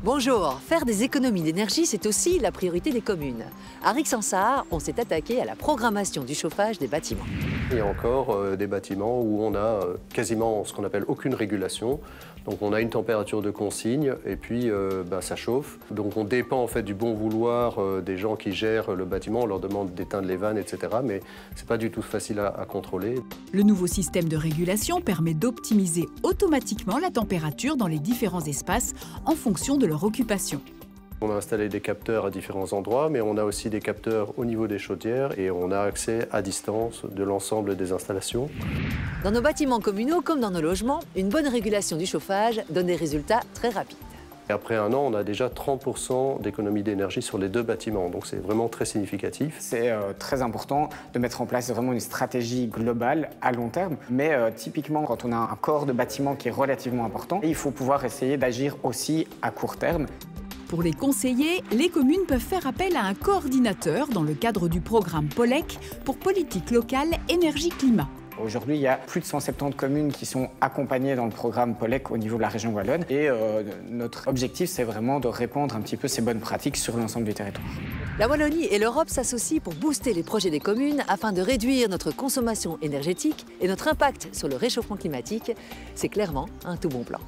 Bonjour, faire des économies d'énergie, c'est aussi la priorité des communes. À Rixensart, on s'est attaqué à la programmation du chauffage des bâtiments. Il y a encore des bâtiments où on a quasiment ce qu'on appelle aucune régulation. Donc on a une température de consigne et puis ça chauffe. Donc on dépend en fait du bon vouloir des gens qui gèrent le bâtiment. On leur demande d'éteindre les vannes, etc. Mais c'est pas du tout facile à contrôler. Le nouveau système de régulation permet d'optimiser automatiquement la température dans les différents espaces en fonction de leur occupation. On a installé des capteurs à différents endroits, mais on a aussi des capteurs au niveau des chaudières et on a accès à distance de l'ensemble des installations. Dans nos bâtiments communaux comme dans nos logements, une bonne régulation du chauffage donne des résultats très rapides. Et après un an, on a déjà 30% d'économie d'énergie sur les deux bâtiments, donc c'est vraiment très significatif. C'est très important de mettre en place vraiment une stratégie globale à long terme, mais typiquement quand on a un corps de bâtiment qui est relativement important, il faut pouvoir essayer d'agir aussi à court terme. Pour les conseillers, les communes peuvent faire appel à un coordinateur dans le cadre du programme POLEC pour politique locale énergie-climat. Aujourd'hui, il y a plus de 170 communes qui sont accompagnées dans le programme POLEC au niveau de la région wallonne. Et notre objectif, c'est vraiment de répandre un petit peu ces bonnes pratiques sur l'ensemble du territoire. La Wallonie et l'Europe s'associent pour booster les projets des communes afin de réduire notre consommation énergétique et notre impact sur le réchauffement climatique. C'est clairement un tout bon plan.